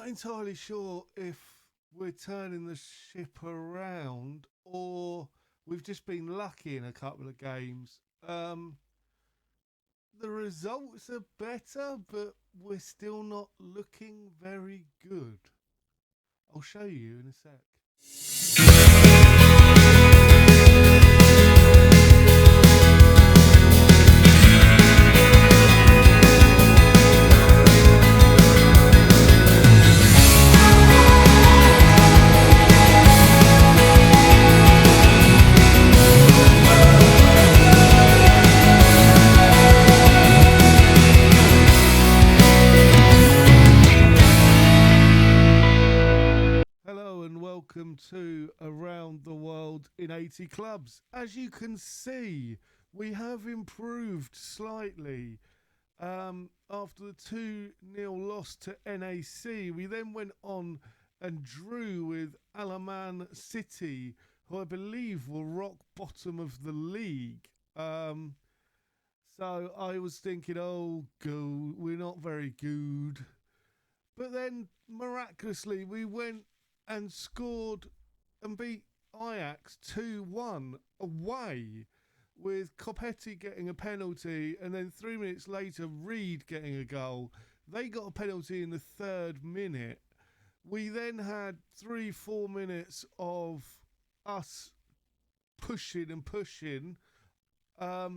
not entirely sure if we're turning the ship around or we've just been lucky in a couple of games. The results are better, but we're still not looking very good. I'll show you in a sec. Hello and welcome to Around the World in 80 Clubs. As you can see, we have improved slightly. After the 2-0 loss to NAC, we then went on and drew with Alaman City, who I believe were rock bottom of the league. So I was thinking, oh, we're not very good. But then, miraculously, we went and scored and beat Ajax 2-1 away, with Copetti getting a penalty, and then 3 minutes later Reed getting a goal. They got a penalty in the 3rd minute. We then had 3-4 minutes of us pushing and pushing, but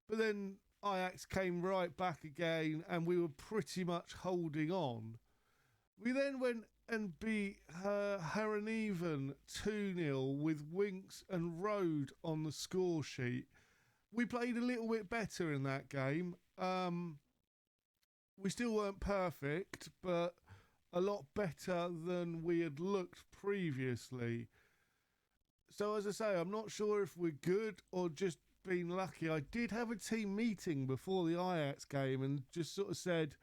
then Ajax came right back again and we were pretty much holding on. We then went and beat Hereneven 2-0 with Winks and Road on the score sheet. We played a little bit better in that game. We still weren't perfect, but a lot better than we had looked previously. So as I say, I'm not sure if we're good or just been lucky. I did have a team meeting before the Ajax game and just sort of said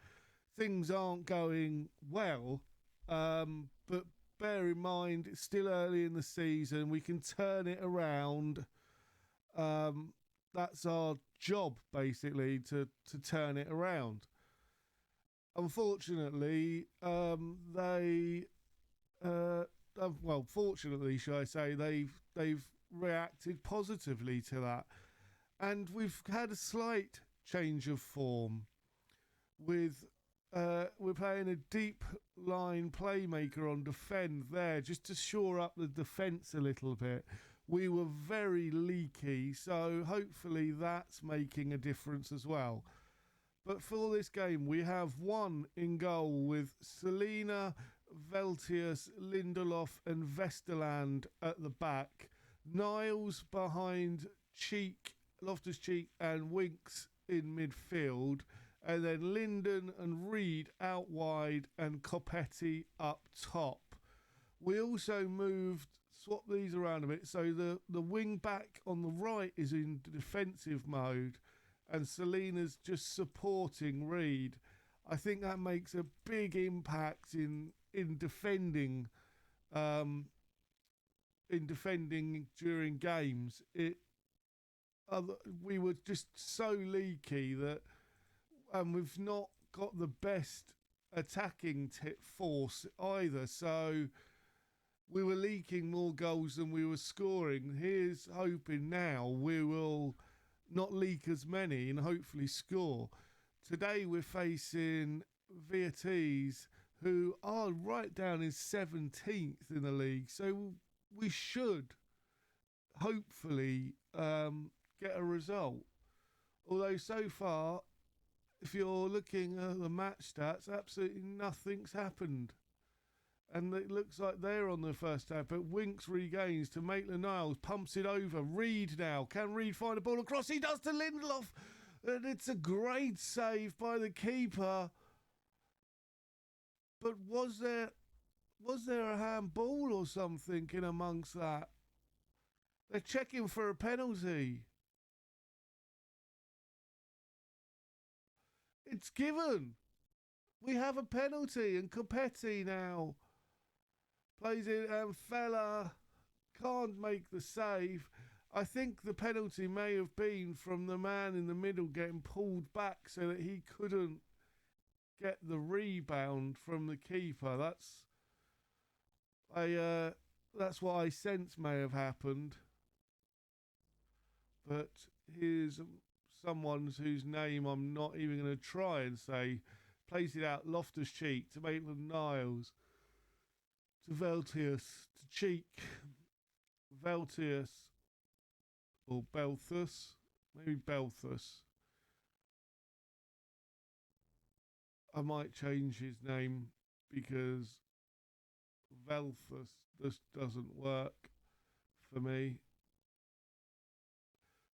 things aren't going well. But bear in mind, it's still early in the season. We can turn it around. That's our job, basically, to turn it around. Unfortunately, fortunately, should I say, they've reacted positively to that, and we've had a slight change of form with. We're playing a deep line playmaker on defend there just to shore up the defence a little bit. We were very leaky, so hopefully that's making a difference as well. But for this game, we have one in goal with Selina, Veltius, Lindelof and Vesterland at the back. Niles behind Cheek, Loftus-Cheek and Winks in midfield. And then Linden and Reed out wide and Copetti up top. We also swapped these around a bit. So the wing back on the right is in defensive mode and Selina's just supporting Reed. I think that makes a big impact in defending during games. We were just so leaky that. And we've not got the best attacking force either. So we were leaking more goals than we were scoring. Here's hoping now we will not leak as many and hopefully score. Today we're facing Vietese, who are right down in 17th in the league. So we should hopefully get a result. Although so far, if you're looking at the match stats, absolutely nothing's happened. And it looks like they're on the first half, but Winks regains to Maitland-Niles, pumps it over. Reed now. Can Reed find a ball across? He does to Lindelof. And it's a great save by the keeper. But was there a handball or something in amongst that? They're checking for a penalty. It's given. We have a penalty and Copetti now plays it and Fella can't make the save. I think the penalty may have been from the man in the middle getting pulled back so that he couldn't get the rebound from the keeper. That's what I sense may have happened. But here's someone whose name I'm not even going to try and say. Plays it out Loftus-Cheek to Maitland-Niles, to Veltius, to Cheek, Veltius, or Belthus, maybe Belthus. I might change his name because Velthus just doesn't work for me.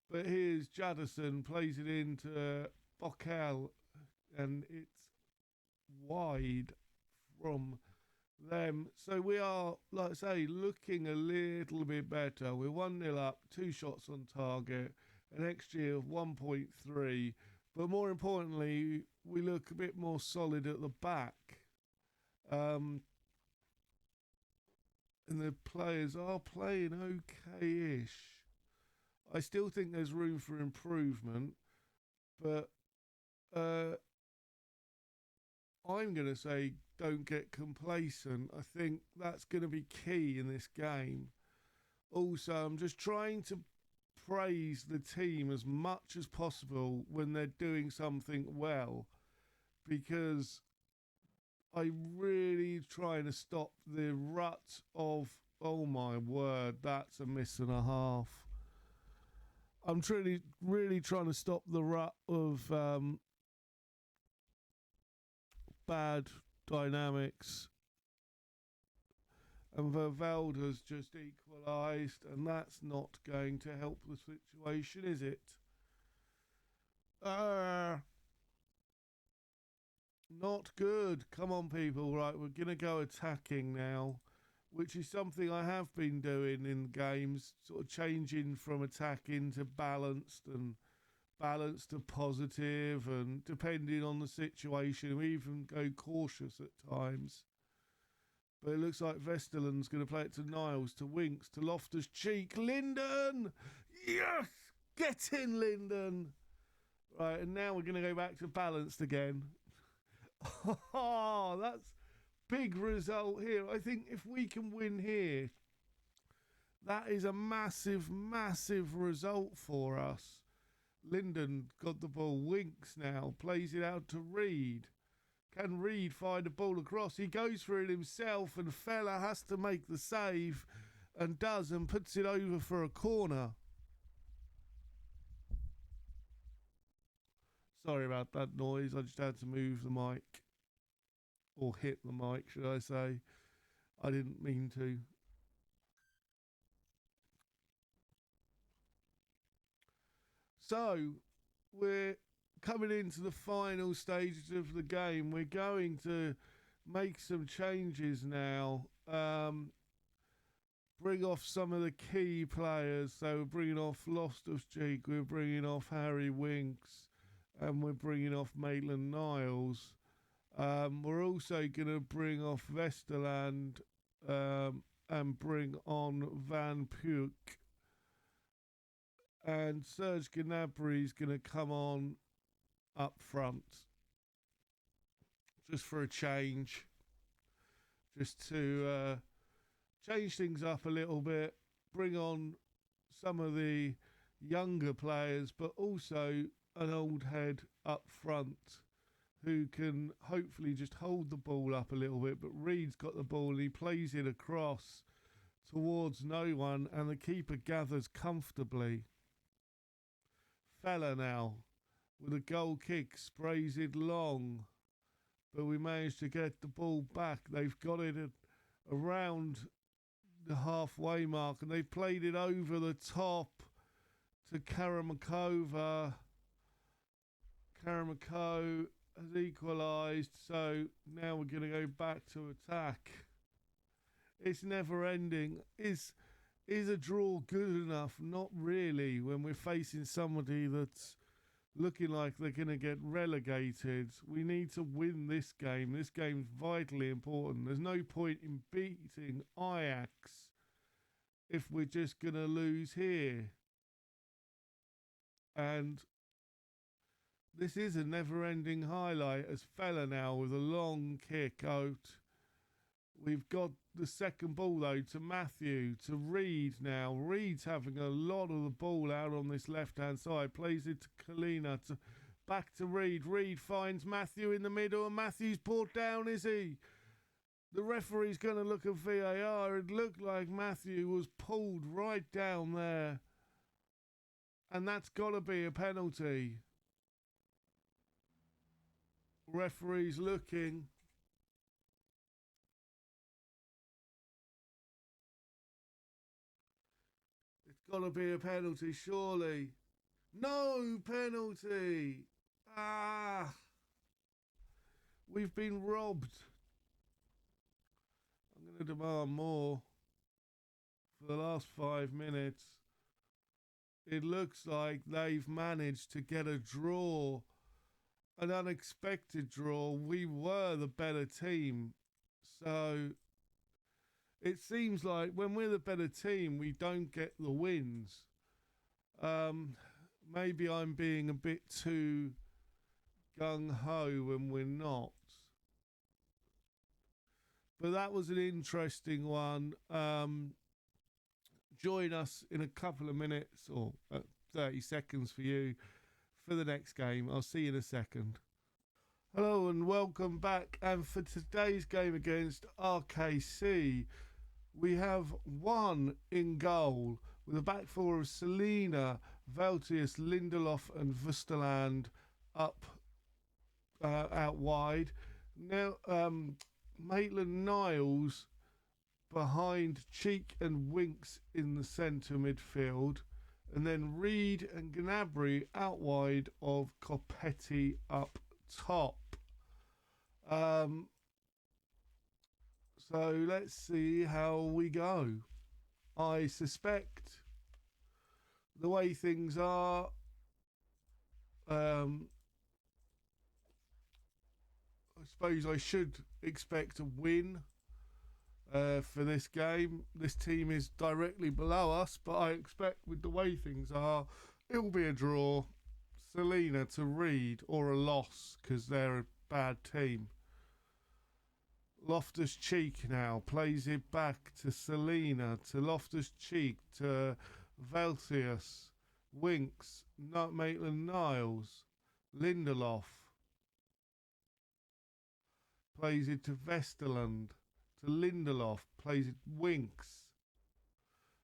But here's Jadison, plays it into Bockel, and it's wide from them. So we are, like I say, looking a little bit better. We're 1-0 up, 2 shots on target, an XG of 1.3. But more importantly, we look a bit more solid at the back. And the players are playing okay-ish. I still think there's room for improvement, but I'm going to say don't get complacent. I think that's going to be key in this game. Also, I'm just trying to praise the team as much as possible when they're doing something well, because I'm really trying to stop the rut of, oh my word, that's a miss and a half. I'm really trying to stop the rut of bad dynamics. And Vervelda's just equalised, and that's not going to help the situation, is it? Not good. Come on, people. Right, we're going to go attacking now, which is something I have been doing in games, sort of changing from attacking to balanced and balanced to positive, and depending on the situation, we even go cautious at times. But it looks like Vesterland's going to play it to Niles, to Winks, to Loftus-Cheek. Linden! Yes! Get in, Linden! Right, and now we're going to go back to balanced again. Oh, that's big result here. I think if we can win here, that is a massive, massive result for us. Linden got the ball. Winks now plays it out to Reed. Can Reed find a ball across? He goes for it himself, and Fella has to make the save, and does, and puts it over for a corner. Sorry about that noise. I just had to move the mic. Or hit the mic, should I say. I didn't mean to. So, we're coming into the final stages of the game. We're going to make some changes now. Bring off some of the key players. So we're bringing off Loftus-Cheek, we're bringing off Harry Winks, and we're bringing off Maitland-Niles. We're also going to bring off Vesterland and bring on Van Puek. And Serge Gnabry is going to come on up front. Just for a change. Just to change things up a little bit. Bring on some of the younger players, but also an old head up front who can hopefully just hold the ball up a little bit. But Reed's got the ball and he plays it across towards no one, and the keeper gathers comfortably. Fella now with a goal kick, sprays it long, but we managed to get the ball back. They've got it around the halfway mark, and they've played it over the top to Karamakova. Karamako has equalised, so now we're going to go back to attack. It's never ending. Is a draw good enough? Not really, when we're facing somebody that's looking like they're going to get relegated. We need to win this game. This game's vitally important. There's no point in beating Ajax if we're just going to lose here. And This is a never-ending highlight as Fella now with a long kick out. We've got the second ball though to Matthew, to Reed now. Reed's having a lot of the ball out on this left-hand side. Plays it to Kalina, back to Reed. Reed finds Matthew in the middle and Matthew's brought down, is he? The referee's going to look at VAR. It looked like Matthew was pulled right down there. And that's got to be a penalty. Referee's looking. It's got to be a penalty, surely. No penalty. Ah. We've been robbed. I'm going to demand more for the last 5 minutes. It looks like they've managed to get a draw, an unexpected draw. We were the better team. So it seems like when we're the better team, we don't get the wins. Maybe I'm being a bit too gung-ho when we're not. But that was an interesting one. Join us in a couple of minutes or 30 seconds for you for the next game. I'll see you in a second. Hello and welcome back. And for today's game against RKC, we have one in goal with a back four of Selina, Valtius, Lindelof and Vusterland up out wide. Now Maitland-Niles behind Cheek and Winks in the centre midfield, and then Reed and Gnabry out wide of Copetti up top. So let's see how we go. I suspect the way things are, I suppose I should expect a win for this game. This team is directly below us, but I expect with the way things are, it will be a draw. Selina to Reed, or a loss because they're a bad team. Loftus-Cheek now plays it back to Selina, to Loftus-Cheek, to Valtius, Winks, Maitland-Niles, Lindelof. Plays it to Vesterland, to Lindelof, plays it Winks.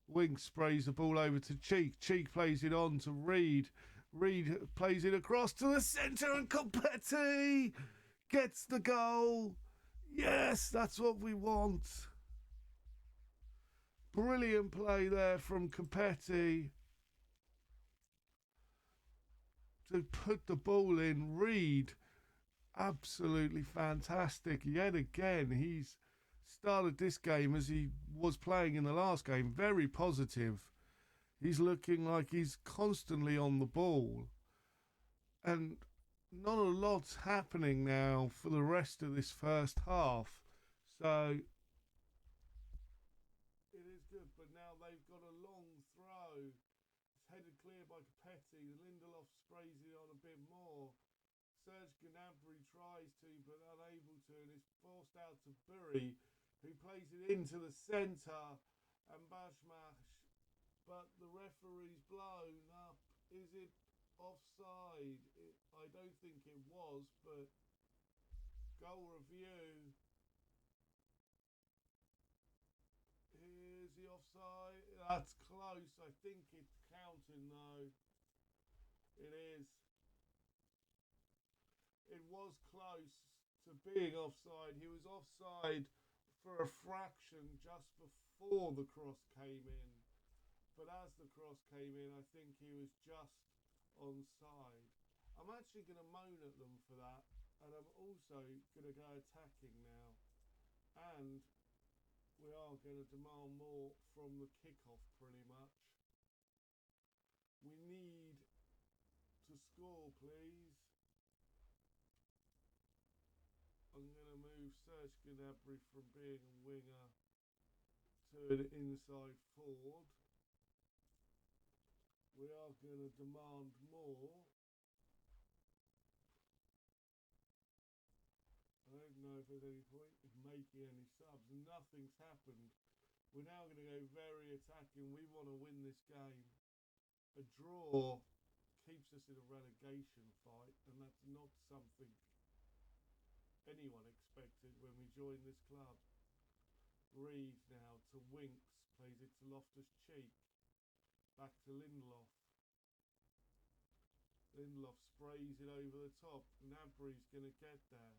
Winks sprays the ball over to Cheek. Cheek plays it on to Reed. Reed plays it across to the centre and Copetti gets the goal. Yes, that's what we want. Brilliant play there from Copetti to put the ball in. Reed, absolutely fantastic. Yet again, he's started this game as he was playing in the last game. Very positive. He's looking like he's constantly on the ball. And not a lot's happening now for the rest of this first half. So it is good, but now they've got a long throw. It's headed clear by Copetti. Lindelof sprays it on a bit more. Serge Gnabry tries to, but unable to, and it's forced out to Burry, who plays it into the centre, and Bashmash. But the referee's blown up. Is it offside? I don't think it was, but goal review. Here's the offside. That's close. I think it's counting though. It is. It was close to being offside. He was offside for a fraction just before the cross came in. But as the cross came in, I think he was just onside. I'm actually going to moan at them for that. And I'm also going to go attacking now. And we are going to demand more from the kickoff pretty much. We need to score, please. I'm going to move Serge Gnabry from being a winger to an inside forward. We are going to demand more. if there's any point in making any subs. Nothing's happened. We're now going to go very attacking. We want to win this game. A draw keeps us in a relegation fight, and that's not something anyone expected when we joined this club. Breathe now to Winks, plays it to Loftus-Cheek, back to Lindelof. Lindelof sprays it over the top. Gnabry's going to get there.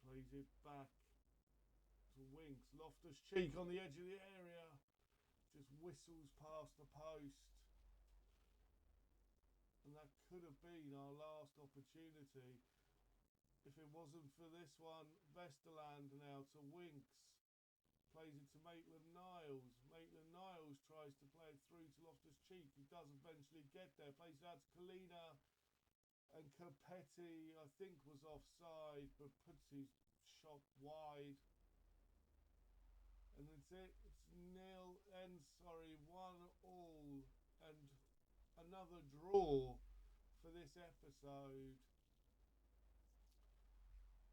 Plays it back to Winks. Loftus-Cheek on the edge of the area. Just whistles past the post. And that could have been our last opportunity. If it wasn't for this one, Vesterland now to Winks. Plays it to Maitland-Niles. Maitland-Niles tries to play it through to Loftus-Cheek. He does eventually get there. Plays it out to Kalina. And Capetti, I think, was offside, but puts his shot wide. And that's it. It's 1-1. And another draw for this episode.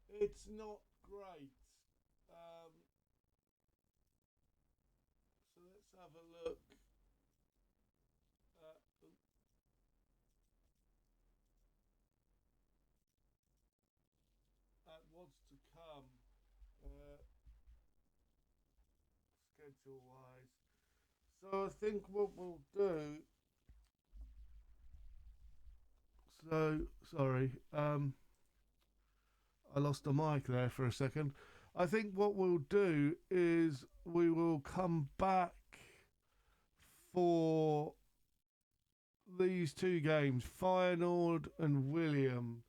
It's not great. So let's have a look at what's to come schedule wise. So I think what we'll do, sorry, I lost the mic there for a second. I think what we'll do is we will come back for these two games, Feyenoord and William.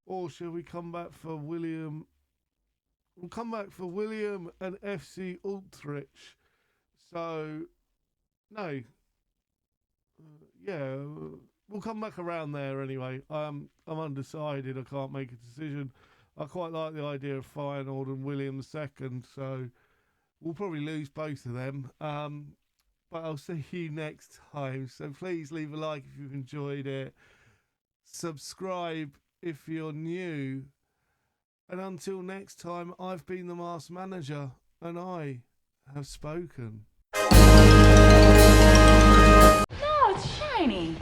Or should we come back for William? We'll come back for William and FC Utrecht. So, no. Yeah, we'll come back around there anyway. I'm undecided. I can't make a decision. I quite like the idea of Feyenoord and William second, so we'll probably lose both of them. But I'll see you next time. So please leave a like if you've enjoyed it. Subscribe if you're new. And until next time, I've been the Masked Manager, and I have spoken. No, it's shiny.